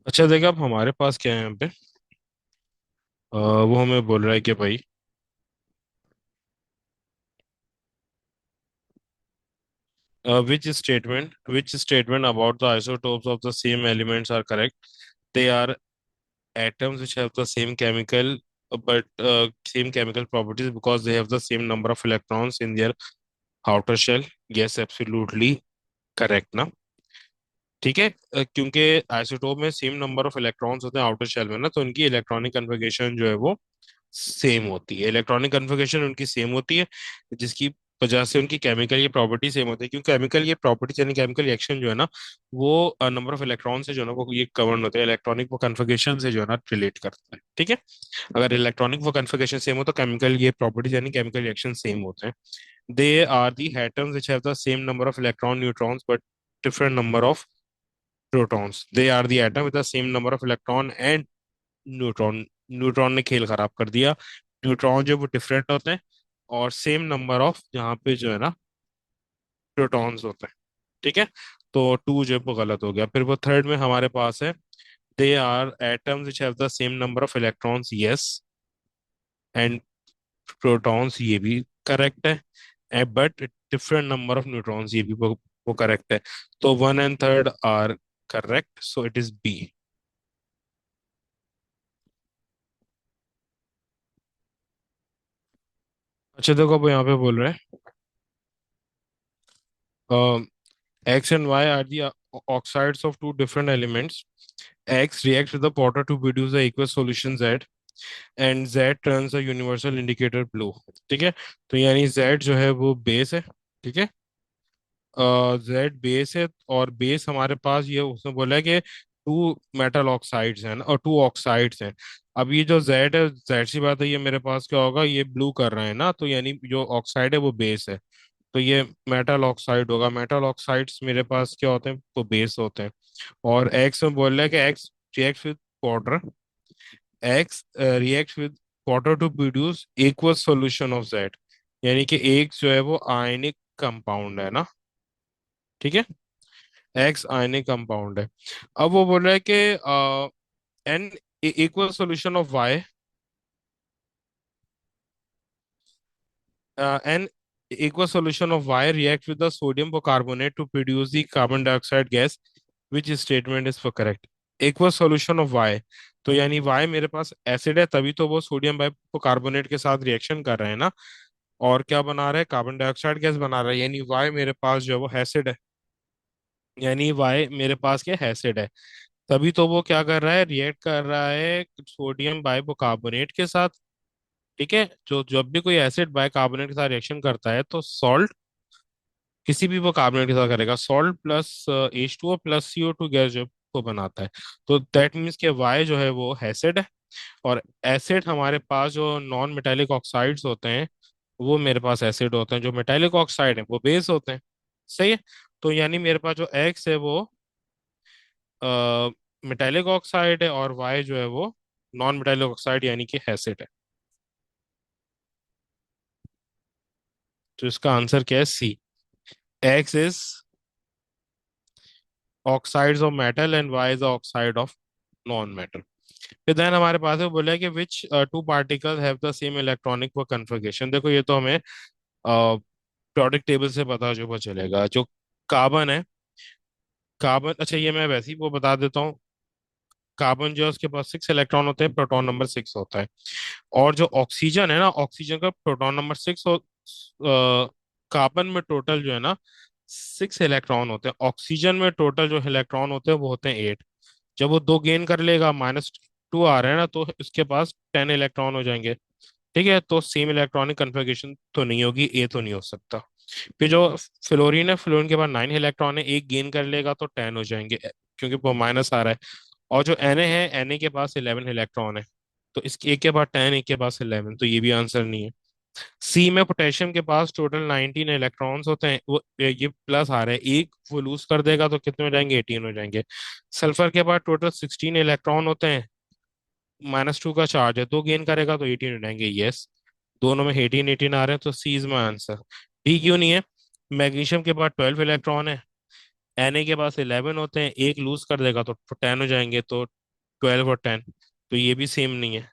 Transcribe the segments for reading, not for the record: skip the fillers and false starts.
अच्छा देखा, अब हमारे पास क्या है यहाँ पे। वो हमें बोल रहा है कि भाई which statement about the isotopes of the same elements are correct. They are atoms which have the same chemical properties because they have the same number of electrons in their outer shell. Yes, absolutely correct ना। ठीक है। क्योंकि isotope में same number of electrons होते हैं outer shell में ना, तो उनकी इलेक्ट्रॉनिक कन्फिगरेशन जो है वो सेम होती है। इलेक्ट्रॉनिक कन्फिगरेशन उनकी सेम होती है, जिसकी वजह से उनकी केमिकल ये प्रॉपर्टी सेम होती है। क्योंकि केमिकल ये प्रॉपर्टीज यानी केमिकल रिएक्शन जो है ना, वो नंबर ऑफ इलेक्ट्रॉन से जो है ना वो ये गवर्न होते हैं। इलेक्ट्रॉनिक वो कन्फिगरेशन से जो है ना रिलेट करता है। ठीक है। अगर इलेक्ट्रॉनिक वो कन्फिगरेशन सेम हो तो केमिकल ये प्रॉपर्टीज यानी केमिकल रिएक्शन सेम होते हैं। They are the atoms which have the same number of electron neutrons but different number of protons. They are the atom with the same number of electron and neutron. Neutron ने खेल खराब कर दिया। Neutron जो है वो different होते हैं और सेम नंबर ऑफ जहाँ पे जो है ना प्रोटॉन्स होते हैं। ठीक है। तो टू जो है वो गलत हो गया। फिर वो थर्ड में हमारे पास है they are atoms which have the same number of electrons. Yes. And protons, ये भी करेक्ट है। But different number of neutrons, ये भी वो करेक्ट है। तो one and third are correct, so it is B. अच्छा देखो, अब यहाँ पे बोल रहे हैं X and Y are the oxides of two different elements. X reacts with the Porter to produce the aqueous solution Z, and Z turns the universal indicator blue. ठीक है। तो यानी Z जो है वो बेस है। ठीक है। Z बेस है, और बेस हमारे पास ये उसने बोला है कि टू मेटल ऑक्साइड्स हैं और टू ऑक्साइड्स हैं। अब ये जो Z है, जाहिर सी बात है, ये मेरे पास क्या होगा, ये ब्लू कर रहे हैं ना, तो यानी जो ऑक्साइड है वो बेस है। तो ये मेटल ऑक्साइड होगा। मेटल ऑक्साइड्स मेरे पास क्या होते हैं, तो बेस होते हैं। और एक्स में बोल रहा है कि X react with water. X react with water to produce aqueous solution of Z. यानी कि एक जो है वो आयनिक कंपाउंड है ना। ठीक है। एक्स आयनिक कंपाउंड है। अब वो बोल रहा है कि an equal solution of Y, an aqueous solution of Y reacts with the sodium bicarbonate to produce the carbon dioxide gas. Which statement is for correct? Aqueous solution of Y, तो यानी Y मेरे पास acid है, तभी तो वो sodium bicarbonate के साथ reaction कर रहे हैं ना। और क्या बना रहा है, कार्बन डाइऑक्साइड गैस बना रहा है। यानी Y मेरे पास जो है वो एसिड है। यानी Y मेरे पास क्या एसिड है, तभी तो वो क्या कर रहा है, रिएक्ट कर रहा है सोडियम बाइकार्बोनेट के साथ। ठीक है। जो जब भी कोई एसिड बाइकार्बोनेट के साथ रिएक्शन करता है तो सॉल्ट किसी भी वो कार्बोनेट के साथ करेगा, salt plus H2O plus CO2 gas जो को बनाता है। तो दैट मीन्स कि Y जो है वो एसिड है। और एसिड हमारे पास जो नॉन मेटेलिक ऑक्साइड्स होते हैं वो मेरे पास एसिड होते हैं। जो मेटेलिक ऑक्साइड है वो बेस होते हैं। सही है। तो यानी मेरे पास जो X है वो मेटेलिक ऑक्साइड है, और Y जो है वो नॉन मेटेलिक ऑक्साइड यानी कि एसिड है। तो इसका आंसर क्या है, C. X is oxides of metal and Y is oxide of non metal. फिर देन हमारे पास है, बोला है कि which two particles have the same electronic वो कन्फिगरेशन। देखो ये तो हमें प्रोडक्ट टेबल से पता जो वो चलेगा। जो कार्बन है, कार्बन, अच्छा ये मैं वैसे ही वो बता देता हूँ। कार्बन जो है उसके पास 6 इलेक्ट्रॉन होते हैं, प्रोटॉन नंबर 6 होता है। और जो ऑक्सीजन है ना, ऑक्सीजन का प्रोटॉन नंबर 6 हो। कार्बन में टोटल जो है ना 6 इलेक्ट्रॉन होते हैं। ऑक्सीजन में टोटल जो इलेक्ट्रॉन होते हैं वो होते हैं 8। जब वो दो गेन कर लेगा, -2 आ रहा है ना, तो इसके पास 10 इलेक्ट्रॉन हो जाएंगे। ठीक है। तो सेम इलेक्ट्रॉनिक कन्फिगरेशन तो नहीं होगी, ए तो नहीं हो सकता। फिर जो फ्लोरीन है, फ्लोरीन के पास 9 इलेक्ट्रॉन है, एक गेन कर लेगा तो 10 हो जाएंगे, क्योंकि वो माइनस आ रहा है। और जो Na है, Na के पास 11 इलेक्ट्रॉन है। तो इसके एक के पास 10, एक के पास 11, तो ये भी आंसर नहीं है। सी में पोटेशियम के पास टोटल 19 इलेक्ट्रॉन्स होते हैं। वो ये प्लस आ रहा है, एक वो लूज कर देगा तो कितने हो जाएंगे, 18 हो जाएंगे। सल्फर के पास टोटल 16 इलेक्ट्रॉन होते हैं, -2 का चार्ज है, दो गेन करेगा तो 18 हो जाएंगे। यस, दोनों में 18 18 आ रहे हैं, तो सी इज माई आंसर। डी क्यों नहीं है। मैग्नीशियम के पास 12 इलेक्ट्रॉन है, Na के पास 11 होते हैं, एक लूज कर देगा तो 10 हो जाएंगे, तो 12 और 10, तो ये भी सेम नहीं है,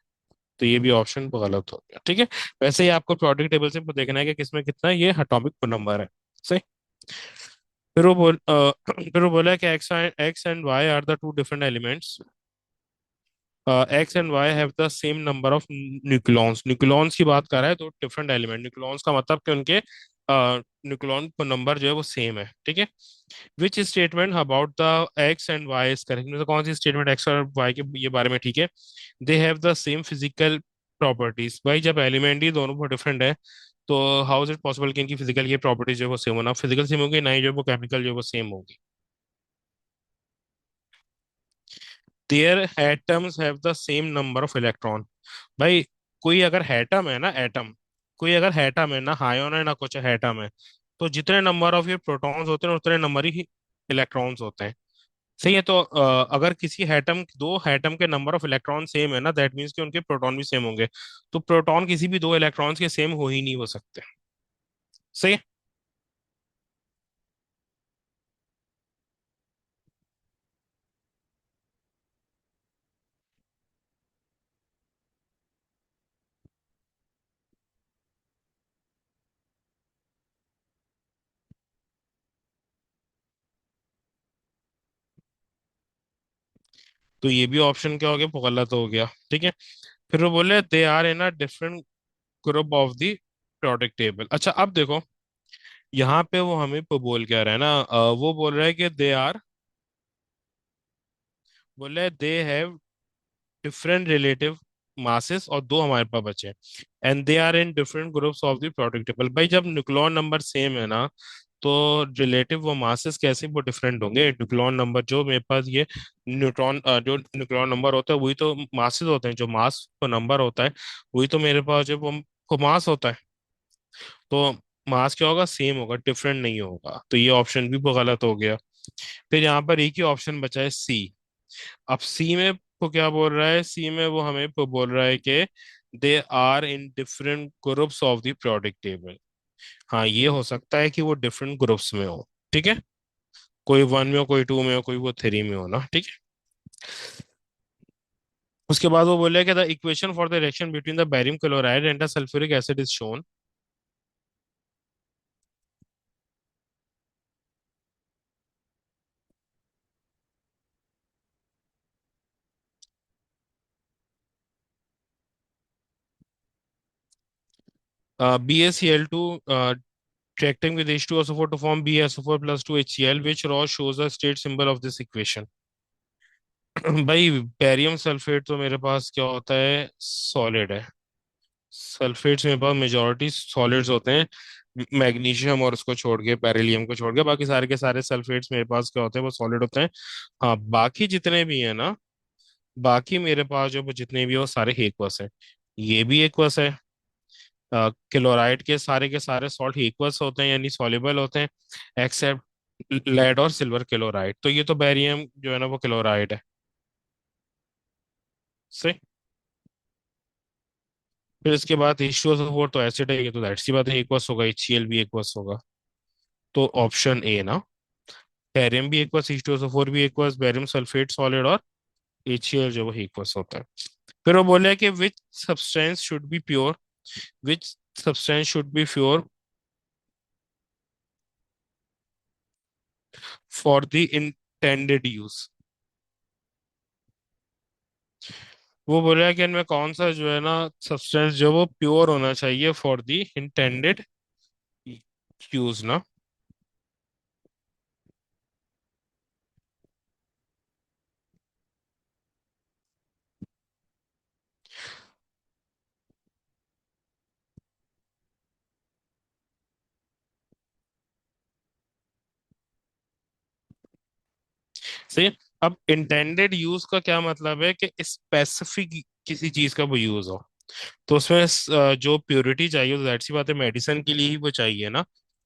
तो ये भी ऑप्शन गलत हो गया, ठीक है। वैसे ही आपको प्रोडक्ट टेबल से देखना है कि किसमें कितना ये एटॉमिक नंबर है। सही। फिर वो बोला कि X and Y are the two different elements, X and Y have the same number of nucleons. Nucleons की बात कर रहा है, तो डिफरेंट एलिमेंट, न्यूक्लियॉन्स का मतलब कि उनके न्यूक्लियॉन नंबर जो है वो सेम है, ठीक है। Which statement about the X and Y is correct, मतलब कौन सी स्टेटमेंट एक्स और वाई के ये बारे में ठीक है। They have the same physical properties. भाई जब एलिमेंट ही दोनों डिफरेंट है, तो हाउ इज इट पॉसिबल कि इनकी फिजिकल ये प्रॉपर्टीज जो है वो सेम होना, फिजिकल सेम होगी, ना ही जो है वो केमिकल जो है वो सेम होगी। Their atoms have the same number of electron. भाई कोई अगर एटम है ना, एटम, कोई अगर एटम है ना, हाइऑन है ना कुछ एटम है, तो जितने नंबर ऑफ ये प्रोटॉन्स होते हैं उतने नंबर ही इलेक्ट्रॉन्स होते हैं। सही है। तो अगर किसी एटम, दो एटम के नंबर ऑफ इलेक्ट्रॉन सेम है ना, दैट मीन्स कि उनके प्रोटॉन भी सेम होंगे। तो प्रोटॉन किसी भी दो इलेक्ट्रॉन्स के सेम हो ही नहीं हो सकते। सही है। तो ये भी ऑप्शन क्या हो गया, गलत हो गया, ठीक है। फिर वो बोले they are in a different group of the product table. अच्छा अब देखो, यहाँ पे वो हमें बोल क्या रहा है ना, वो बोल रहा है कि दे आर, बोले they have different relative masses, और दो हमारे पास बचे, and they are in different groups of the product table. भाई जब न्यूक्लियॉन नंबर सेम है ना, तो रिलेटिव वो मासेस कैसे वो डिफरेंट होंगे। न्यूक्लियॉन नंबर जो मेरे पास ये न्यूट्रॉन जो न्यूक्लियॉन नंबर होता है वही तो मासेस होते हैं, जो मास का नंबर होता है वही तो मेरे पास जो वो मास होता है। तो मास क्या होगा, सेम होगा, डिफरेंट नहीं होगा, तो ये ऑप्शन भी वो गलत हो गया। फिर यहाँ पर एक ही ऑप्शन बचा है सी। अब सी में वो क्या बोल रहा है, सी में वो हमें वो बोल रहा है कि they are in different groups of the product table. हाँ ये हो सकता है कि वो डिफरेंट ग्रुप्स में हो, ठीक है। कोई वन में हो, कोई टू में हो, कोई वो थ्री में हो ना, ठीक है। उसके बाद वो बोले कि the equation for the reaction between the barium chloride and the sulphuric acid is shown. BaCl2 reacting with H2SO4 to form BaSO4 plus 2HCl, which raw shows the state symbol of this equation। भाई barium sulphate तो मेरे पास क्या होता है, solid है। Sulphates मेरे पास majority solids होते हैं, मैग्नीशियम और उसको छोड़ के, बेरिलियम को छोड़ के, बाकी सारे के सारे सल्फेट्स मेरे पास क्या होते हैं, वो सॉलिड होते हैं। हाँ बाकी जितने भी है ना, बाकी मेरे पास जो वो जितने भी है वो सारे एक्वस है। ये भी एक्वस है। क्लोराइड के सारे सॉल्ट एक्वस होते हैं, यानी सॉल्युबल होते हैं, एक्सेप्ट लेड और सिल्वर क्लोराइड। तो ये तो बेरियम जो है ना वो क्लोराइड है। सही। फिर इसके बाद H2SO4 तो एसिड है, ये तो जाहिर सी बात है एक्वस होगा, HCl भी एक्वस होगा। तो ऑप्शन ए ना, बैरियम भी एक्वस, H2SO4 भी एक्वस, बैरियम सल्फेट सॉलिड, और HCl जो वो एक्वस होता है। फिर वो बोले कि which substance should be pure, which substance should be pure for the intended use. वो बोल रहा है कि इनमें कौन सा जो है ना सब्सटेंस जो वो प्योर होना चाहिए फॉर द इंटेंडेड यूज ना। सही है? अब इंटेंडेड यूज का क्या मतलब है कि स्पेसिफिक किसी चीज का वो यूज हो, तो उसमें जो प्योरिटी चाहिए, तो जाहिर सी बात है मेडिसिन के लिए ही वो चाहिए ना।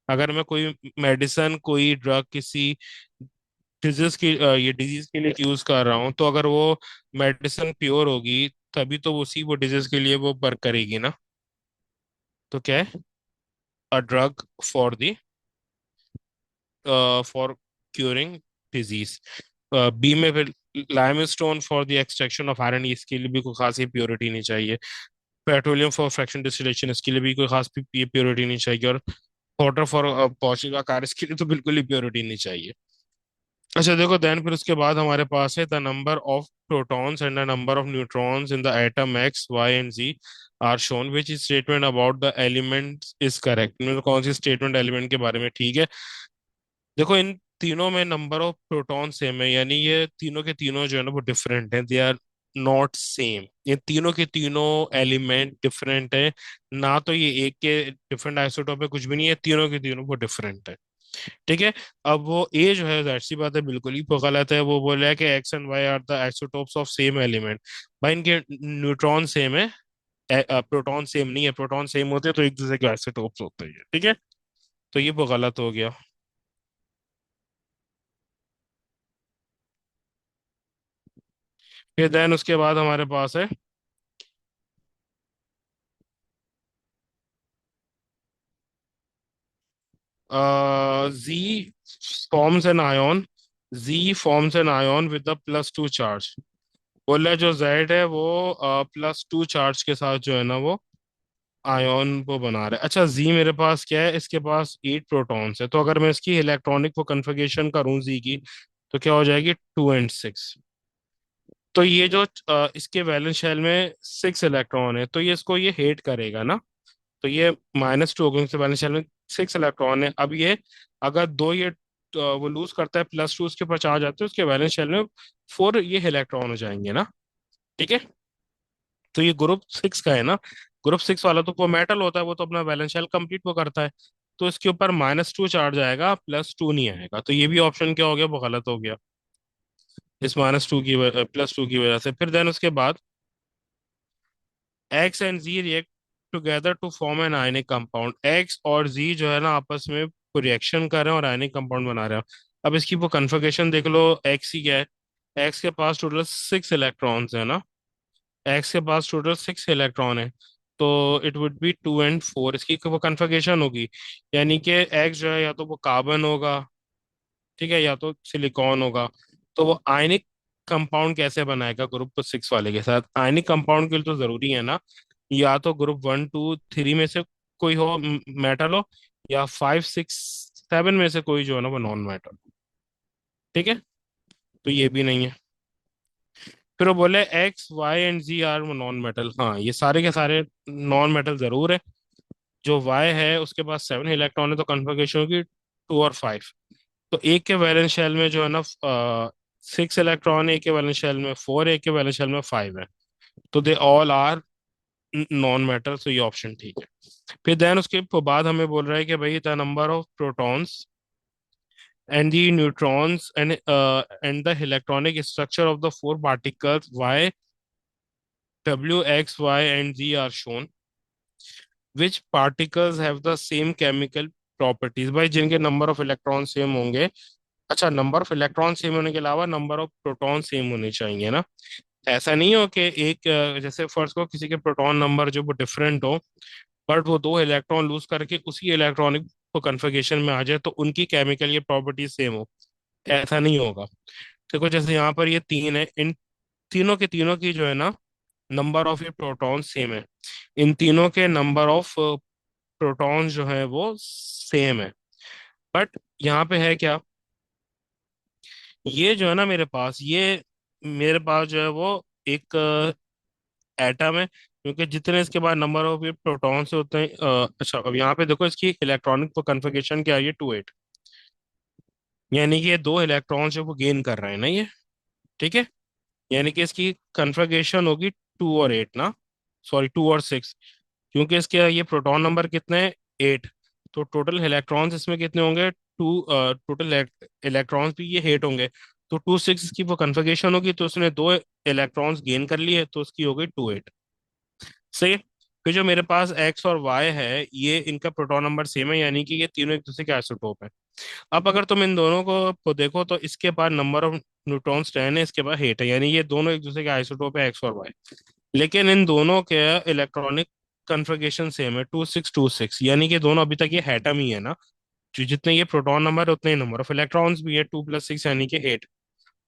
अगर मैं कोई मेडिसिन, कोई ड्रग किसी डिजीज की ये डिजीज के लिए यूज कर रहा हूँ, तो अगर वो मेडिसिन प्योर होगी तभी तो उसी वो डिजीज के लिए वो वर्क करेगी ना। तो क्या है, a drug for the for curing disease. B में फिर limestone for the extraction of iron, इसके लिए भी कोई खास प्योरिटी नहीं चाहिए। पेट्रोलियम फॉर फ्रैक्शन डिस्टिलेशन, इसके लिए भी कोई खास प्योरिटी नहीं चाहिए। और वाटर फॉर वॉशिंग का कार, इसके लिए तो बिल्कुल ही प्योरिटी नहीं चाहिए। अच्छा देखो, देन फिर उसके बाद हमारे पास है the number of protons and the number of neutrons in the atom X Y and Z are shown, which is statement about the element is correct. मतलब कौन सी स्टेटमेंट एलिमेंट के बारे में ठीक है। देखो इन तीनों में नंबर ऑफ प्रोटॉन सेम है, यानी ये तीनों के तीनों जो है ना वो डिफरेंट हैं, दे आर नॉट सेम। ये तीनों के तीनों एलिमेंट डिफरेंट है। ना तो ये एक के डिफरेंट आइसोटोप है, कुछ भी नहीं है, तीनों के तीनों वो डिफरेंट है। ठीक है। अब वो ए जो है, जाहिर सी बात है बिल्कुल ही गलत है। वो बोल रहा है कि X and Y are the isotopes of same element. भाई इनके न्यूट्रॉन सेम है, प्रोटॉन सेम नहीं है। प्रोटॉन सेम होते तो एक दूसरे के आइसोटोप्स होते हैं। ठीक है, तो ये वो गलत हो गया। फिर देन उसके बाद हमारे पास है Z forms an ion, Z forms an ion with the +2 charge. बोला जो Z है वो +2 चार्ज के साथ जो है ना वो आयन को बना रहा है। अच्छा, Z मेरे पास क्या है, इसके पास 8 प्रोटॉन्स है, तो अगर मैं इसकी इलेक्ट्रॉनिक को कन्फिगरेशन करूं Z की, तो क्या हो जाएगी 2 and 6। तो ये जो इसके वैलेंस शेल में 6 इलेक्ट्रॉन है, तो ये इसको ये हेट करेगा ना। तो ये -2 हो गए, उसके बैलेंस शेल में 6 इलेक्ट्रॉन है। अब ये अगर दो ये वो लूज करता है, +2 उसके पास आ जाते हैं, उसके बैलेंस शेल में 4 ये इलेक्ट्रॉन हो जाएंगे ना। ठीक है, तो ये ग्रुप 6 का है ना। ग्रुप 6 वाला तो वो मेटल होता है, वो तो अपना बैलेंस शेल कंप्लीट वो करता है। तो इसके ऊपर -2 चार्ज आएगा, +2 नहीं आएगा, तो ये भी ऑप्शन क्या हो गया, वो गलत हो गया इस +2 की वजह से। फिर देन उसके बाद X and Z react together to form an ionic compound. X और जी जो है ना आपस में रिएक्शन कर रहे हैं और आयनिक कंपाउंड बना रहे हैं। अब इसकी वो कन्फिगरेशन देख लो, एक्स ही क्या है। एक्स के पास टोटल 6 इलेक्ट्रॉन्स है ना। एक्स के पास टोटल 6 इलेक्ट्रॉन है, तो इट वुड बी 2 and 4 इसकी वो कन्फिगरेशन होगी। यानी कि एक्स जो है या तो वो कार्बन होगा, ठीक है, या तो सिलिकॉन होगा। तो वो आयनिक कंपाउंड कैसे बनाएगा ग्रुप 6 वाले के साथ। आयनिक कंपाउंड के लिए तो जरूरी है ना, या तो ग्रुप 1 2 3 में से कोई हो, मेटल हो, या 5 6 7 में से कोई जो है ना वो नॉन मेटल। ठीक है, तो ये भी नहीं है। फिर वो बोले X Y and Z are non metal. हाँ, ये सारे के सारे नॉन मेटल जरूर है। जो वाई है उसके पास 7 इलेक्ट्रॉन है, तो कन्फर्मेशन होगी 2 और 5। तो एक के वैलेंस शेल में जो है ना 6 इलेक्ट्रॉन, एक के वैलेंस शेल में 4, एक के वैलेंस शेल में 5 है। तो they all are non metal, तो ये ऑप्शन ठीक है। फिर देन उसके बाद हमें बोल रहा है कि भाई the number of protons and the neutrons and the electronic structure of the 4 particles Y W X Y and Z are shown, which particles have the same chemical properties. भाई जिनके नंबर ऑफ इलेक्ट्रॉन सेम होंगे। अच्छा, number of electron same होने के अलावा number of proton same होने चाहिए ना। ऐसा नहीं हो कि एक जैसे फर्स्ट को किसी के प्रोटॉन नंबर जो वो डिफरेंट हो, बट वो 2 इलेक्ट्रॉन लूज करके उसी इलेक्ट्रॉनिक को कन्फिगरेशन में आ जाए, तो उनकी केमिकल ये प्रॉपर्टीज सेम हो। ऐसा नहीं होगा। देखो जैसे यहाँ पर ये 3 है, इन तीनों के तीनों की जो है ना नंबर ऑफ ये प्रोटॉन सेम है। इन तीनों के नंबर ऑफ प्रोटॉन जो है वो सेम है। बट यहाँ पे है क्या, ये जो है ना मेरे पास जो है वो एक एटम है, क्योंकि जितने इसके बाद नंबर ऑफ ये प्रोटॉन से होते हैं। अच्छा, अब यहाँ पे देखो इसकी इलेक्ट्रॉनिक कन्फिगरेशन क्या है, ये 2 8। यानी कि ये 2 इलेक्ट्रॉन जो वो गेन कर रहे हैं ना ये। ठीक है, यानी कि इसकी कन्फिगरेशन होगी 2 और 8 ना, सॉरी 2 और 6। क्योंकि इसके ये प्रोटॉन नंबर कितने हैं, 8। तो टोटल इलेक्ट्रॉन्स इसमें कितने होंगे, टोटल इलेक्ट्रॉन्स भी ये 8 होंगे। तो 2 6 की वो कन्फिगरेशन होगी, तो उसने 2 इलेक्ट्रॉन्स गेन कर लिए, तो उसकी हो गई 2 8। सही है। फिर जो मेरे पास एक्स और वाई है, ये इनका प्रोटॉन नंबर सेम है, यानी कि ये तीनों एक दूसरे के आइसोटोप है। अब अगर तुम इन दोनों को देखो, तो इसके पास नंबर ऑफ न्यूट्रॉन्स 10 है, इसके पास 8 है, यानी ये दोनों एक दूसरे के आइसोटोप है, एक्स और वाई। लेकिन इन दोनों के इलेक्ट्रॉनिक कन्फिगरेशन सेम है, 2 6 2 6, यानी कि दोनों अभी तक ये एटम ही है ना। जो जितने ये प्रोटॉन नंबर है उतने ही नंबर ऑफ इलेक्ट्रॉन्स भी है, 2 + 6 यानी कि 8।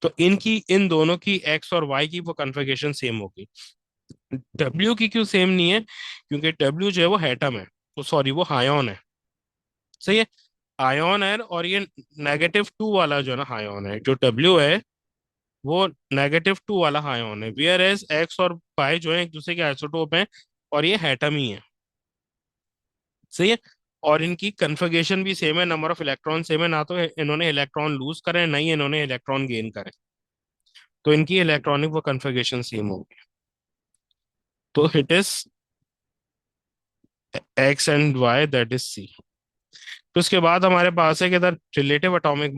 तो इनकी इन दोनों की एक्स और वाई की वो कन्फिगरेशन सेम होगी। डब्ल्यू की क्यों सेम नहीं है? क्योंकि डब्ल्यू जो है वो एटम है, तो सॉरी वो आयन है। सही है, आयन है, और ये -2 वाला जो है ना आयन है, जो डब्ल्यू है वो -2 वाला आयन है, वेयर एज एक्स और पाई जो है एक दूसरे के आइसोटोप हैं, और ये एटम ही है। सही है, और इनकी कन्फिगरेशन भी सेम है, नंबर ऑफ इलेक्ट्रॉन सेम है, ना तो इन्होंने इलेक्ट्रॉन लूज करे ना ही इन्होंने इलेक्ट्रॉन गेन करे, तो इनकी इलेक्ट्रॉनिक वो कन्फिगरेशन सेम होगी। तो it is X and Y, that is C. तो उसके बाद हमारे पास है कि the relative atomic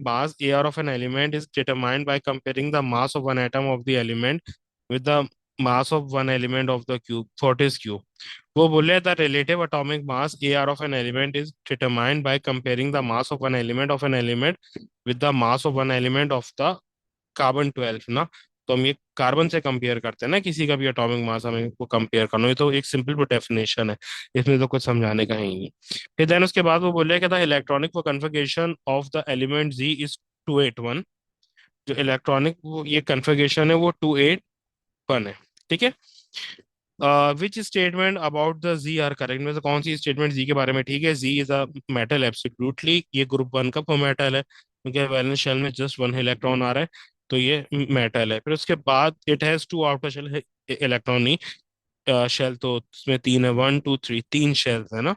mass A R of an element is determined by comparing the mass of one atom of the element with the mass of one element of the cube, what is cube. वो बोले the relative atomic mass A R of an element is determined by comparing the mass of an element with the mass of one element of the carbon 12 ना। तो हम ये carbon से compare करते हैं ना, किसी का भी एटॉमिक मास हमें वो कंपेयर करना हो, ये तो एक सिंपल डेफिनेशन है, इसमें तो कुछ समझाने का है ही नहीं। फिर देन उसके बाद वो बोले कि the electronic configuration of the element G is 281। जो इलेक्ट्रॉनिक वो ये कन्फिगरेशन है वो 281 है। ठीक है, which statement about the Z are correct, में से कौन सी स्टेटमेंट जी के बारे में ठीक है? Z is a metal absolutely, ये ग्रुप 1 का मेटल है, क्योंकि वैलेंस शेल में जस्ट वन इलेक्ट्रॉन आ रहा है, तो ये मेटल है। फिर उसके बाद it has two outer shell electron, नहीं शेल तो उसमें तीन है, 1 2 3, तीन शेल्स है ना।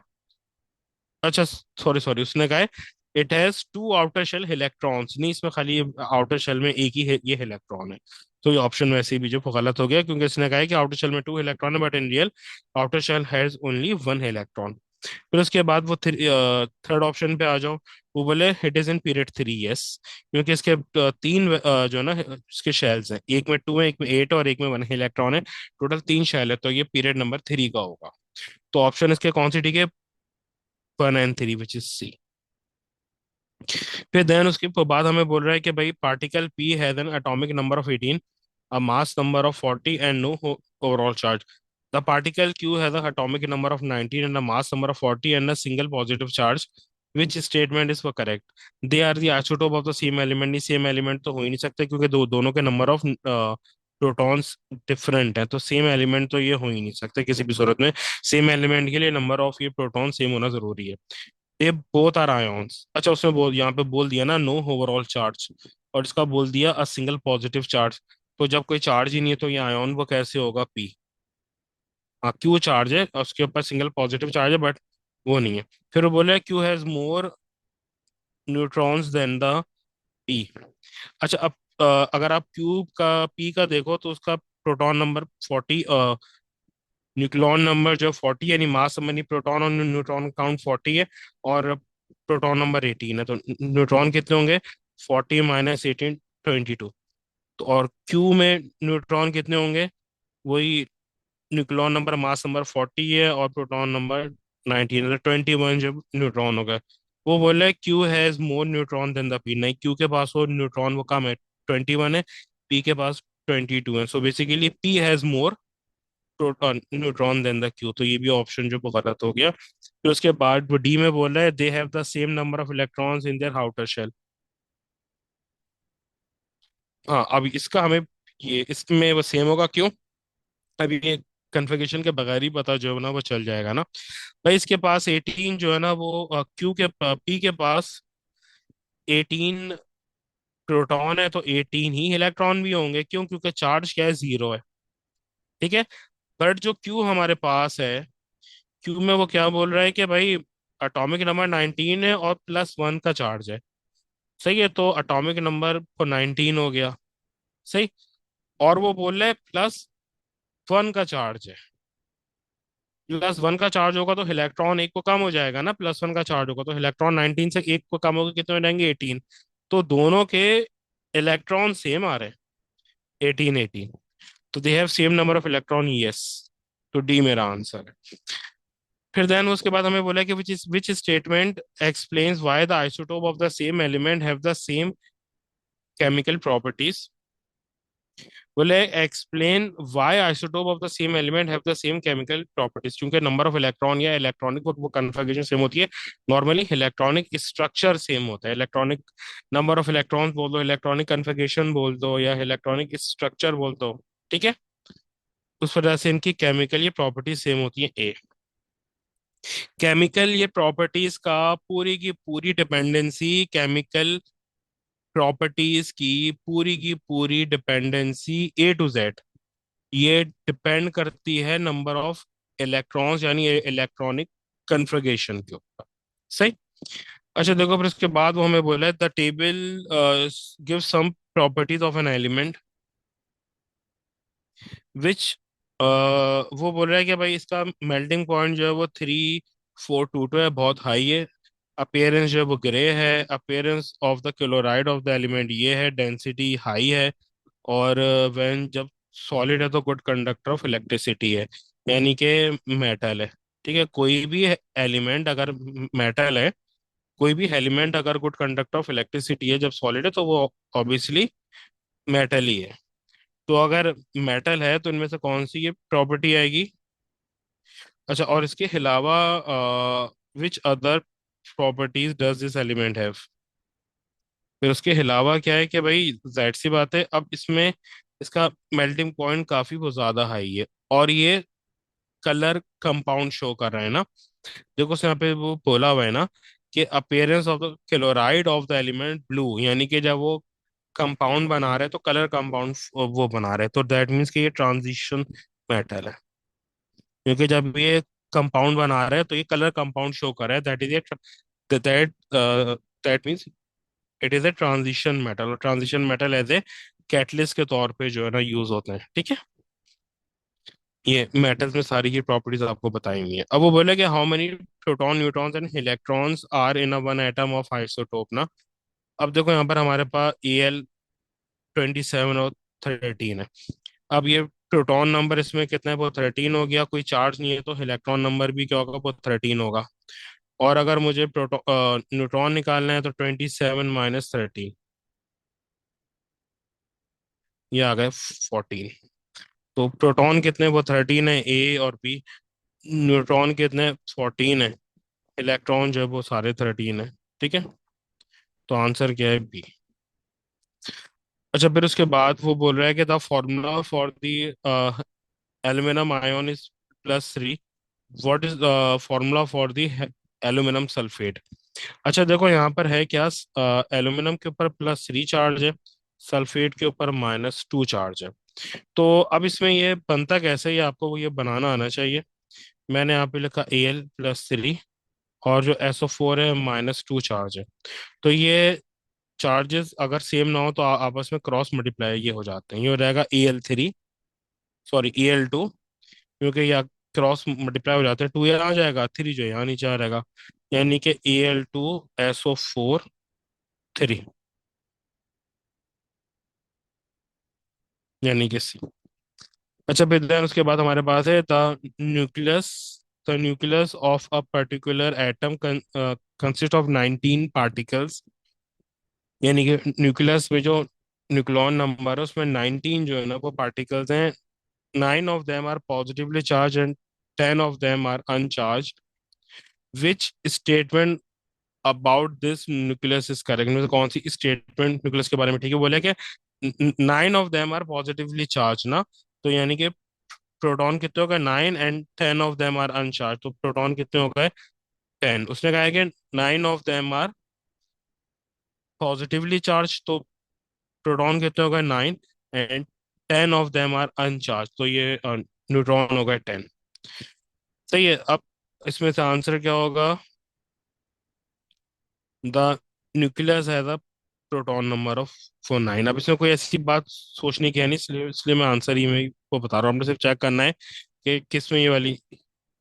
अच्छा, सॉरी सॉरी, उसने कहा है it has two outer shell electrons, नहीं इसमें खाली आउटर शेल में एक ही है, ये इलेक्ट्रॉन है। तो ये ऑप्शन वैसे भी जो गलत हो गया, क्योंकि इसने कहा है कि आउटर शेल में 2 इलेक्ट्रॉन है, but in real outer shell has only one electron. फिर उसके बाद वो थर्ड ऑप्शन पे आ जाओ। वो बोले it is in period 3, yes, क्योंकि इसके तीन जो है ना इसके शेल्स हैं, एक में 2 है, एक में 8 और एक में 1 इलेक्ट्रॉन है, टोटल 3 शेल है, तो ये पीरियड नंबर 3 का होगा। तो ऑप्शन इसके कौन सी ठीक है? 1 and 3, विच इज सी। फिर देन उसके बाद हमें बोल रहा है कि भाई particle P has an atomic number of 18, a mass number of 40 and no overall charge. The particle Q has a atomic number of 19 and a mass number of 40 and a single positive charge, which statement is correct? They are the isotope of the same element, नहीं same element तो हो ही नहीं सकते, क्योंकि दोनों के number of protons different है, तो सेम एलिमेंट तो ये हो ही नहीं सकते किसी भी सूरत में। सेम एलिमेंट के लिए नंबर ऑफ ये प्रोटॉन सेम होना जरूरी है। ये बोथ आर आयोन्स। अच्छा, उसने यहाँ पे बोल दिया ना नो ओवरऑल चार्ज, और इसका बोल दिया अ सिंगल पॉजिटिव चार्ज। तो जब कोई चार्ज ही नहीं है तो ये आयोन वो कैसे होगा पी? हाँ, क्यू चार्ज है और उसके ऊपर सिंगल पॉजिटिव चार्ज है, बट वो नहीं है। फिर वो बोले Q has more neutrons than the P. अच्छा, अब अगर आप क्यूब का पी का देखो तो उसका प्रोटॉन नंबर 40, न्यूक्लियॉन नंबर जो 40, यानी मास नंबर, नहीं प्रोटॉन और न्यूट्रॉन काउंट 40 है, और प्रोटॉन नंबर 18 है, तो न्यूट्रॉन कितने होंगे? 40 - 18, 22। तो और क्यू में न्यूट्रॉन कितने होंगे? वही न्यूक्लियॉन नंबर मास नंबर 40 है और प्रोटॉन नंबर 19 है, तो 21 जब न्यूट्रॉन होगा। वो बोल रहे Q has more neutron than the P, नहीं क्यू के पास वो न्यूट्रॉन वो कम है, 21 है, पी के पास 22 है, so basically P has more proton neutron than the Q, तो ये भी ऑप्शन जो वो गलत हो गया। फिर उसके बाद वो डी में बोल रहा है they have the same number of electrons in their outer shell. हाँ, अब इसका हमें ये इसमें वो सेम होगा क्यों? अभी ये कन्फिगरेशन के बगैर ही पता जो है ना वो चल जाएगा ना। भाई इसके पास 18 जो है ना वो क्यू के पी के पास 18 प्रोटॉन है, तो 18 ही इलेक्ट्रॉन भी होंगे, क्यों? क्योंकि चार्ज क्या है, 0 है। ठीक है, बट जो क्यू हमारे पास है, क्यू में वो क्या बोल रहा है कि भाई एटॉमिक नंबर 19 है और +1 का चार्ज है। सही है, तो एटॉमिक नंबर को 19 हो गया। सही, और वो बोल रहा है +1 का चार्ज है। +1 का चार्ज होगा तो इलेक्ट्रॉन एक को कम हो जाएगा ना, +1 का चार्ज होगा तो इलेक्ट्रॉन 19 से एक को कम होगा, कितने हो जाएंगे? 18। तो दोनों के इलेक्ट्रॉन सेम आ रहे हैं, 18 18, तो they have same number of electron, yes. तो डी मेरा आंसर है। फिर देन उसके बाद हमें बोला कि which statement explains why the isotope of the same element have the same chemical properties. बोले explain why isotope of the same element have the same chemical properties, क्योंकि नंबर ऑफ इलेक्ट्रॉन या electronic वो configuration same होती है। Normally electronic structure same होता है, electronic number of electrons बोल दो, इलेक्ट्रॉनिक कन्फर्गेशन बोल दो, या इलेक्ट्रॉनिक स्ट्रक्चर बोल दो, ठीक है। उस वजह से इनकी केमिकल ये प्रॉपर्टीज सेम होती है। ए, केमिकल ये प्रॉपर्टीज का पूरी की पूरी डिपेंडेंसी, केमिकल प्रॉपर्टीज की पूरी डिपेंडेंसी A to Z ये डिपेंड करती है नंबर ऑफ इलेक्ट्रॉन्स यानी इलेक्ट्रॉनिक कन्फिग्रेशन के ऊपर। सही। अच्छा देखो, फिर उसके बाद वो हमें बोला है the table give some properties of an element which, वो बोल रहा है कि भाई इसका मेल्टिंग पॉइंट जो है वो 3422 है, बहुत हाई है। अपीयरेंस जो है वो ग्रे है। Appearance of the chloride of the element ये है, डेंसिटी हाई है। और व्हेन जब सॉलिड है तो गुड कंडक्टर ऑफ इलेक्ट्रिसिटी है, यानी कि मेटल है। ठीक है, कोई भी एलिमेंट अगर मेटल है, कोई भी एलिमेंट अगर गुड कंडक्टर ऑफ इलेक्ट्रिसिटी है जब सॉलिड है, तो वो ऑब्वियसली मेटल ही है। तो अगर मेटल है तो इनमें से कौन सी ये प्रॉपर्टी आएगी? अच्छा, और इसके अलावा which other properties does this element have? फिर उसके अलावा क्या है कि भाई जाहिर सी बात है, अब इसमें इसका मेल्टिंग पॉइंट काफी वो ज्यादा हाई है, और ये कलर कंपाउंड शो कर रहा है ना। देखो यहाँ पे वो बोला हुआ है ना कि appearance of the chloride of the element blue, यानी कि जब वो कंपाउंड बना रहे हैं तो कलर कंपाउंड वो बना रहे हैं, तो दैट मीन्स कि ये ट्रांजिशन मेटल है। क्योंकि जब ये कंपाउंड बना रहे हैं तो ये कलर कंपाउंड शो कर रहा है, that is a that that means it is a transition metal. और transition metal as a catalyst के तौर पे जो है ना यूज होते हैं, ठीक है। ये मेटल्स में सारी की प्रॉपर्टीज आपको बताई हुई है। अब वो बोले कि how many proton neutrons and electrons are in a one atom of isotope ना। अब देखो यहाँ पर हमारे पास Al27 और 13 है। अब ये प्रोटॉन नंबर इसमें कितना है, वो 13 हो गया, कोई चार्ज नहीं है तो इलेक्ट्रॉन नंबर भी क्या होगा, वो 13 होगा। और अगर मुझे प्रोटॉन न्यूट्रॉन निकालना है तो 27 - 13, ये आ गए 14। तो प्रोटॉन कितने, वो 13 है ए और बी। न्यूट्रॉन कितने, 14 है। इलेक्ट्रॉन जो है वो सारे 13 है, ठीक है। तो आंसर क्या है, बी। अच्छा, फिर उसके बाद वो बोल रहा है कि the formula for the aluminium ion is +3। What is the formula for the aluminium sulphate? अच्छा देखो, यहाँ पर है क्या, एल्यूमिनियम के ऊपर +3 चार्ज है, सल्फेट के ऊपर -2 चार्ज है। तो अब इसमें ये बनता कैसे, ये आपको ये बनाना आना चाहिए। मैंने यहाँ पे लिखा Al+3, और जो SO4 है -2 चार्ज है। तो ये चार्जेस अगर सेम ना हो तो आपस में क्रॉस मल्टीप्लाई ये हो जाते हैं, ये हो जाएगा Al3, सॉरी Al2, क्योंकि ये क्रॉस मल्टीप्लाई हो जाते हैं, 2 यहाँ आ जाएगा, 3 जो यहाँ नीचे आ रहेगा, यानी कि Al2SO4 3, यानी कि C। अच्छा, फिर then उसके बाद हमारे पास है nucleus the nucleus of a particular atom consist of 19 particles, यानी कि न्यूक्लियस में जो न्यूक्लियॉन नंबर है उसमें 19 जो है ना वो पार्टिकल्स हैं। 9 of them are positively charged and 10 of them are uncharged. Which statement about this nucleus is correct? मतलब कौन सी स्टेटमेंट न्यूक्लियस के बारे में ठीक है? बोले कि 9 of them are positively charged ना, तो यानी कि प्रोटॉन कितने हो गए, 9, and 10 of them are uncharged, तो प्रोटॉन कितने हो गए, 10। उसने कहा है कि 9 of them are positively charge, तो प्रोटॉन कितने हो गए, 9, and 10 of them are uncharged, तो ये न्यूट्रॉन हो गए 10। सही है। अब इसमें से आंसर क्या होगा, the nucleus has a proton number of 9। अब इसमें कोई ऐसी बात सोचने की है नहीं, इसलिए इसलिए मैं आंसर ही में को बता रहा हूँ। हमने सिर्फ चेक करना है कि किस में ये वाली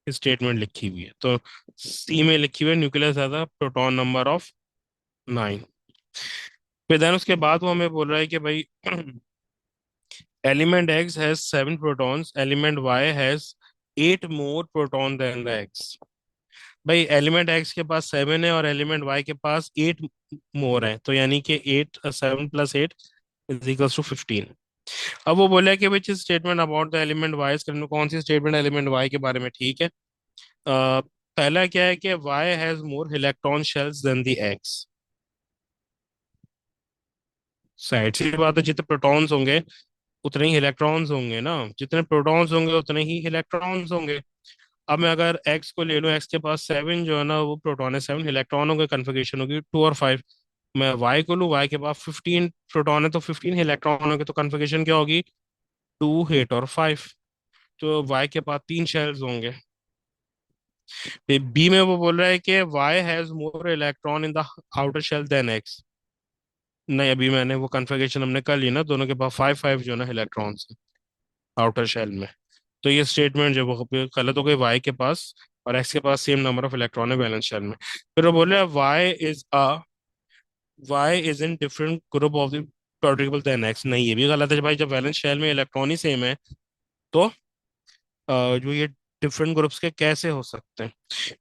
स्टेटमेंट लिखी हुई है। तो सी में लिखी हुई है nucleus has a proton number of 9। फिर देन उसके बाद वो हमें बोल रहा है कि भाई element X has 7 protons, element Y has 8 more proton than the X. भाई एलिमेंट एक्स के पास 7 है और एलिमेंट वाई के पास 8 मोर है, तो यानी कि 8 7 + 8 = 15। अब वो बोला कि which statement about the element Y is correct, कौन सी स्टेटमेंट एलिमेंट वाई के बारे में ठीक है। पहला क्या है कि Y has more electron shells then the X. साइड सी बात है, जितने प्रोटॉन्स होंगे उतने ही इलेक्ट्रॉन्स होंगे ना, जितने प्रोटॉन्स होंगे उतने ही इलेक्ट्रॉन्स होंगे। अब मैं अगर एक्स को ले लूँ, एक्स के पास 7 जो है ना वो प्रोटॉन है, 7 इलेक्ट्रॉन होंगे, कन्फिग्रेशन होगी 2 और 5। मैं वाई को लूँ, वाई के पास 15 प्रोटॉन है तो 15 इलेक्ट्रॉन होंगे, तो कन्फिग्रेशन क्या होगी, 2 8 और 5। तो वाई के पास 3 शेल्स होंगे। बी में वो बोल रहा है कि Y has more electron in the outer shell than X. नहीं, अभी मैंने वो कन्फिग्रेशन हमने कर ली ना, दोनों के पास 5 5 जो है ना इलेक्ट्रॉन्स आउटर शेल में। तो ये स्टेटमेंट जो वो गलत हो गई, वाई के पास और एक्स के पास सेम नंबर ऑफ इलेक्ट्रॉन है वैलेंस शेल में। फिर वो बोल रहे हैं Y is in different group of the particle than X. नहीं, ये भी गलत है भाई, जब वैलेंस शेल में इलेक्ट्रॉन ही सेम है तो जो ये डिफरेंट ग्रुप्स के कैसे हो सकते हैं।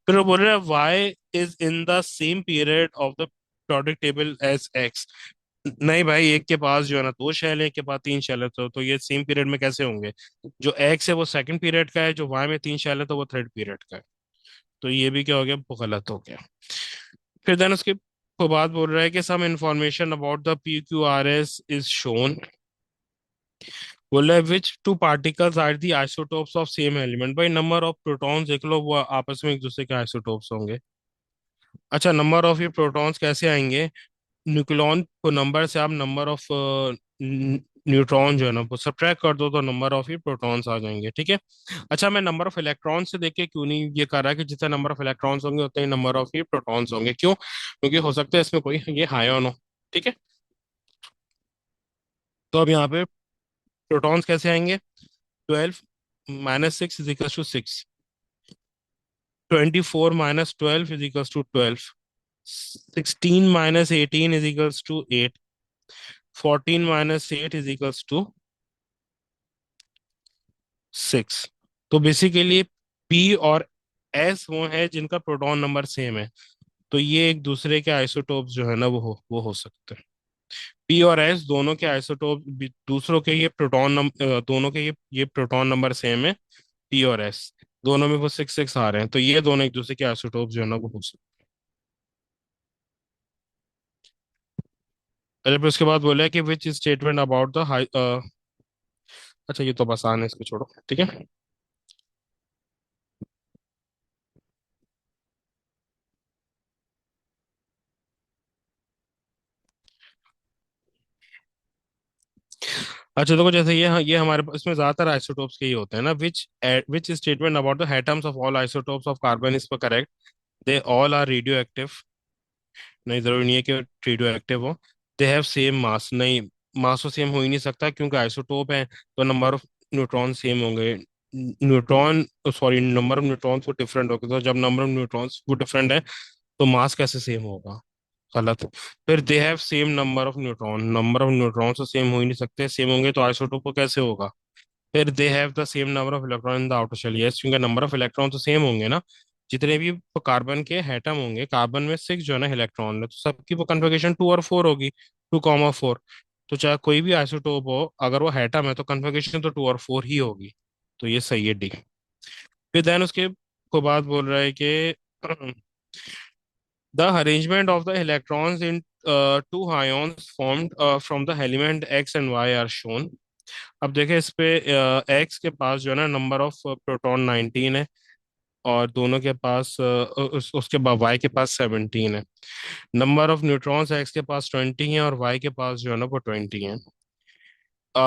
फिर वो बोल रहे हैं Y is in the same period of the product table as X. नहीं भाई, एक के पास जो है ना 2 शेल है, एक के पास 3 शेल है, तो ये सेम पीरियड में कैसे होंगे। जो एक्स है वो सेकंड पीरियड का है, जो वाई में 3 शेल है तो वो थर्ड पीरियड का है। तो ये भी क्या हो गया, वो गलत हो गया। फिर देन उसके को बाद बोल रहा है कि some information about the P Q R S is shown. बोल रहा है which two particles are the isotopes of same element. भाई नंबर ऑफ प्रोटॉन्स देख लो, वो आपस में एक दूसरे के आइसोटोप्स होंगे। अच्छा, नंबर ऑफ ये प्रोटॉन्स कैसे आएंगे, न्यूक्लियॉन को नंबर से आप नंबर ऑफ न्यूट्रॉन जो है ना वो सब्ट्रैक्ट कर दो तो नंबर ऑफ ही प्रोटॉन्स आ जाएंगे, ठीक है। अच्छा, मैं नंबर ऑफ इलेक्ट्रॉन से देख के क्यों नहीं ये कर रहा कि जितना नंबर ऑफ इलेक्ट्रॉन्स होंगे उतने ही नंबर ऑफ ही प्रोटॉन्स होंगे, क्यों, क्योंकि हो सकता है इसमें कोई ये हाइऑन हो, ठीक है। तो अब यहाँ पे प्रोटॉन्स कैसे आएंगे, 12 - 6 = 6, 24 - 12 = 12, 16 - 18 = 14 - 8 = 6। तो बेसिकली पी और एस वो है जिनका प्रोटॉन नंबर सेम है, तो ये एक दूसरे के आइसोटोप्स जो है ना वो हो सकते हैं। पी और एस दोनों के आइसोटोप दूसरों के ये दोनों के ये प्रोटॉन नंबर सेम है। पी और एस दोनों में वो 6 6 आ रहे हैं, तो ये दोनों एक दूसरे के आइसोटोप जो है ना वो हो सकते हैं। फिर उसके बाद बोला है कि which statement about the high. अच्छा, ये तो बस आने, इसको छोड़ो, ठीक है। अच्छा, देखो जैसे ये हमारे पास इसमें ज्यादातर आइसोटोप्स के ही होते हैं ना, which statement about the atoms of all isotopes of carbon is correct. They all are radioactive. नहीं, जरूरी नहीं है कि रेडियो एक्टिव हो। They have same mass. नहीं, मास तो सेम हो ही नहीं सकता क्योंकि आइसोटोप है, तो नंबर ऑफ न्यूट्रॉन सेम होंगे। Neutron, sorry, number of neutrons वो डिफरेंट होगा, तो जब नंबर ऑफ न्यूट्रॉन्स वो डिफरेंट है तो मास कैसे सेम होगा, गलत। फिर they have same number of neutron, number of neutron तो सेम हो ही नहीं सकते, सेम होंगे तो आइसोटोप को कैसे होगा। फिर they have the same number of electron in the outer shell, yes, क्योंकि नंबर ऑफ इलेक्ट्रॉन तो सेम होंगे ना। जितने भी कार्बन के एटम होंगे, कार्बन में 6 जो है ना इलेक्ट्रॉन है, तो सबकी वो कन्फिग्रेशन 2 और 4 होगी, 2 4। तो चाहे कोई भी आइसोटोप हो, अगर वो एटम है तो कन्फिग्रेशन तो 2 और 4 ही होगी। तो ये सही है, डी। फिर देन उसके को बाद बोल रहा है कि the arrangement of the electrons in two ions formed from the element X and Y are shown. अब देखें इस पे, एक्स के पास जो है ना नंबर ऑफ प्रोटॉन 19 है, और दोनों के पास उसके बाद वाई के पास 17 है। नंबर ऑफ न्यूट्रॉन्स एक्स के पास 20 है और वाई के पास जो है ना वो 20 है।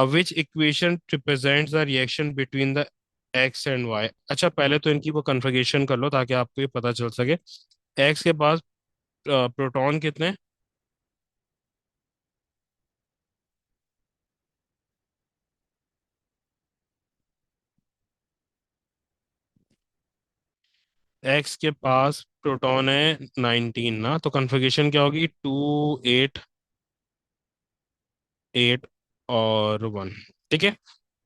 Which equation represents the reaction between the X and Y. अच्छा, पहले तो इनकी वो कन्फिग्रेशन कर लो ताकि आपको ये पता चल सके। एक्स के पास प्रोटॉन कितने, एक्स के पास प्रोटॉन है 19 ना, तो कन्फिग्रेशन क्या होगी, 2 8 8 और 1, ठीक है।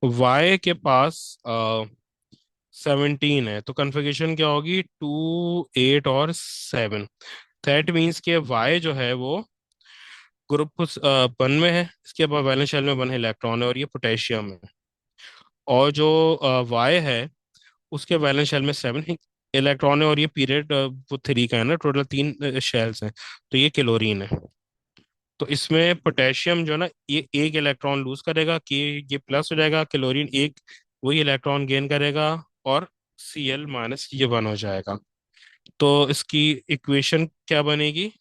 वाई के पास 17 है, तो कन्फिग्रेशन क्या होगी, 2 8 और 7। दैट मीन्स के वाई जो है वो ग्रुप वन में है, इसके बाद वैलेंस शेल में वन इलेक्ट्रॉन है और ये पोटेशियम है। और जो वाई है उसके वैलेंस शेल में सेवन इलेक्ट्रॉन है और ये पीरियड वो थ्री का है ना, टोटल तीन शेल्स हैं। तो ये क्लोरीन है। तो इसमें पोटेशियम जो है ना, ये एक इलेक्ट्रॉन लूज करेगा कि ये प्लस हो जाएगा, क्लोरीन एक वही इलेक्ट्रॉन गेन करेगा और Cl माइनस ये वन हो जाएगा। तो इसकी इक्वेशन क्या बनेगी?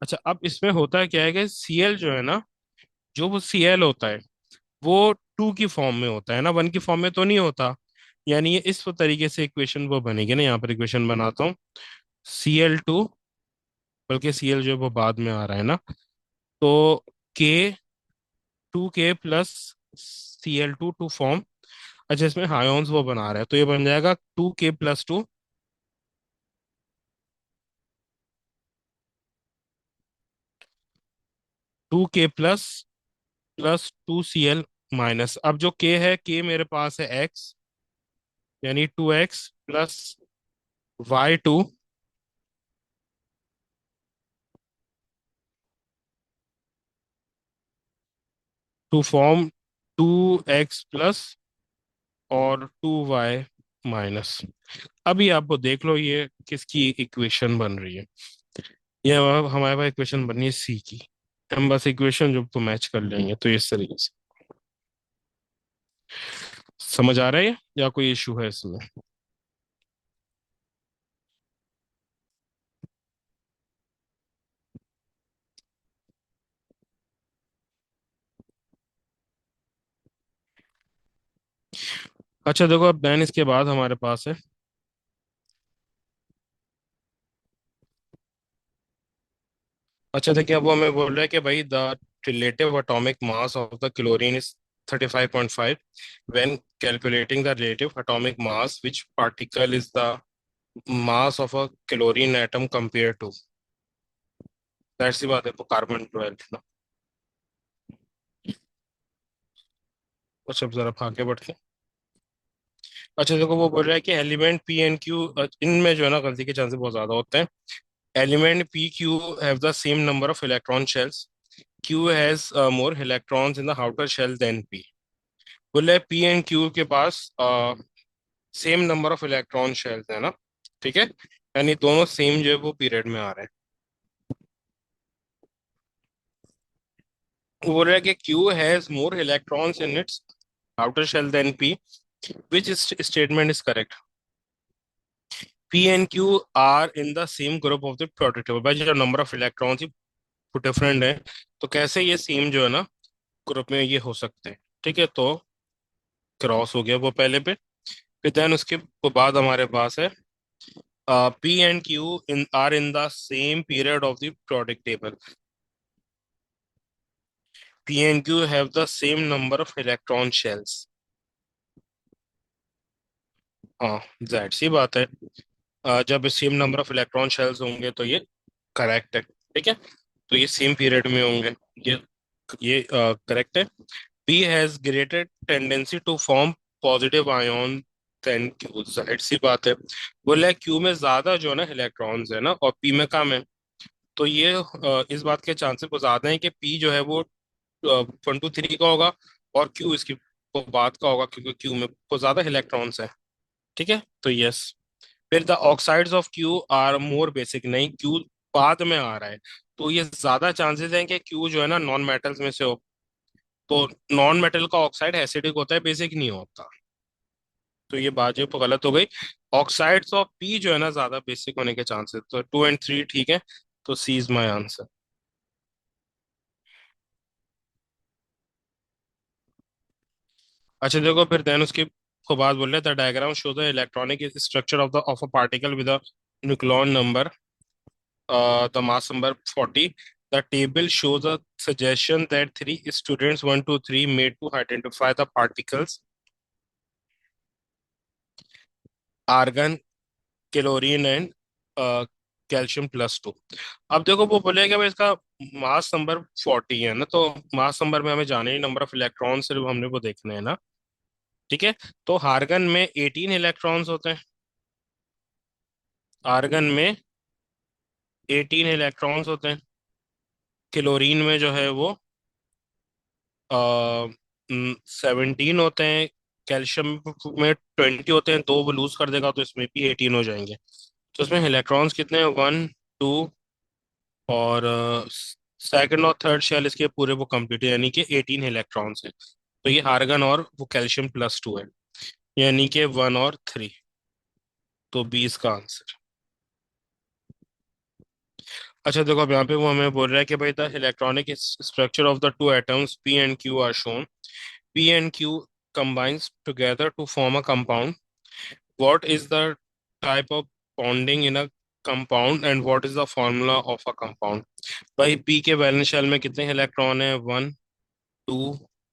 अच्छा, अब इसमें होता है क्या है कि Cl जो है ना, जो वो Cl होता है वो टू की फॉर्म में होता है ना, वन की फॉर्म में तो नहीं होता। यानी ये इस तरीके से इक्वेशन वो बनेगी ना, यहाँ पर इक्वेशन बनाता हूँ। Cl2, बल्कि Cl जो है वो बाद में आ रहा है ना, तो के, 2K plus Cl2 to form. अच्छा, इसमें हाइऑन्स वो बना रहा है तो ये बन जाएगा 2K plus 2, 2K plus 2Cl minus. अब जो K है, K मेरे पास है X, यानी 2X plus Y2 to form 2X plus और 2Y माइनस। अभी आपको देख लो ये किसकी इक्वेशन बन रही है। ये हमारे पास इक्वेशन बनी है C की। हम बस इक्वेशन जो तो मैच कर लेंगे, तो इस तरीके से समझ आ रहा है या कोई इशू है इसमें? अच्छा देखो, अब देन इसके बाद हमारे पास है। अच्छा देखिए, अब वो हमें बोल रहा है कि भाई the relative atomic mass of the chlorine is 35.5 when calculating the relative atomic mass which particle is the mass of a chlorine atom compare to. That's सी बात है, वो कार्बन 12 ना। अच्छा, अब जरा आगे बढ़ते हैं। अच्छा देखो, वो बोल रहा है कि एलिमेंट पी एंड क्यू, इनमें जो है ना गलती के चांसेस बहुत ज्यादा होते हैं। Element P Q have the same number of electron shells. Q has more electrons in the outer shell than P। बोले P एंड Q के पास same number of electron shells है ना, ठीक है। यानी दोनों सेम जो है वो पीरियड में आ रहे हैं। वो बोल रहा है कि Q has more electrons in its outer shell than P, which is statement is correct? P and Q are in the same group of the periodic table। भाई जो number of electrons he different है, तो कैसे ये same जो है ना group में ये हो सकते हैं? ठीक है, तो क्रॉस हो गया वो पहले पे। फिर देन उसके बाद हमारे पास है P and Q in are in the same period of the periodic table। P and Q have the same number of electron shells। हाँ, जाहिर सी बात है। जब same number of electron shells होंगे तो ये करेक्ट है, ठीक है। तो ये सेम पीरियड में होंगे। ये करेक्ट है। P has greater tendency to form positive ion than Q। जाहिर सी बात है। बोले Q में ज्यादा जो है ना इलेक्ट्रॉन्स है ना, और P में कम है। तो ये इस बात के चांसेस बहुत ज्यादा हैं कि P जो है वो 1 2 3 का होगा और Q इसकी वो बाद का होगा, क्योंकि Q में बहुत ज्यादा इलेक्ट्रॉन्स है। ठीक है, तो यस। फिर the oxides of Q are more basic, नहीं Q बाद में आ रहा है, तो ये ज्यादा चांसेस हैं कि Q जो है ना नॉन मेटल्स में से हो। तो नॉन मेटल का ऑक्साइड एसिडिक होता है, बेसिक नहीं होता। तो ये बात जो गलत हो गई। ऑक्साइड्स ऑफ P जो है ना ज्यादा बेसिक होने के चांसेस, तो 2 and 3 ठीक है। तो सी इज माई आंसर। अच्छा देखो, फिर देन उसके को बाद बोल रहे थे diagram show the electronic structure of a particle with a nucleon number the mass number 40। The table shows a suggestion that three students 1 2 3 made to identify the particles argon, chlorine and calcium +2। अब देखो वो बोलेगा भाई इसका mass number 40 है ना, तो mass number में हमें जाने ही नंबर ऑफ इलेक्ट्रॉन सिर्फ हमने वो देखने हैं ना, ठीक है। तो आर्गन में 18 इलेक्ट्रॉन्स होते हैं। आर्गन में 18 इलेक्ट्रॉन्स होते हैं। क्लोरीन में जो है वो 17 होते हैं। कैल्शियम में 20 होते हैं, दो वो लूज कर देगा तो इसमें भी 18 हो जाएंगे। तो इसमें इलेक्ट्रॉन्स कितने हैं, 1 2, और सेकंड और थर्ड शेल इसके पूरे वो कंप्लीट है, यानी कि 18 इलेक्ट्रॉन्स हैं। तो ये आर्गन और वो कैल्शियम +2 है, यानी कि 1 और 3। तो 20 का आंसर। अच्छा देखो, अब यहाँ पे वो हमें बोल रहा है कि भाई the electronic structure of the two atoms P and Q R shown. P and Q combines together to form a compound. What is the type of bonding in a compound and what is the formula of a compound? भाई P के valence shell में कितने electron है, 1 2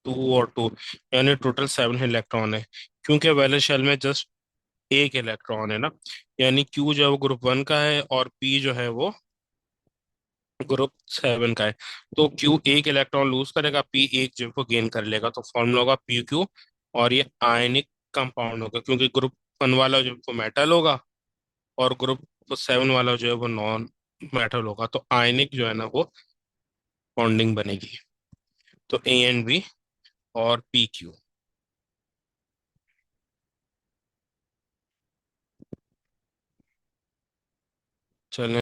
2 और 2, यानी total 7 electron है। क्योंकि valence shell में जस्ट एक इलेक्ट्रॉन है ना, यानी क्यू जो है वो ग्रुप 1 का है और पी जो है वो ग्रुप 7 का है। तो क्यू एक इलेक्ट्रॉन लूज करेगा, पी एक जो को गेन कर लेगा, तो फॉर्मूला होगा पी क्यू। और ये आयनिक कंपाउंड होगा, क्योंकि ग्रुप 1 वाला जो वो मेटल होगा और ग्रुप 7 वाला जो है वो नॉन मेटल होगा, तो आयनिक जो है ना वो बॉन्डिंग बनेगी। तो A and B और PQ। चलें।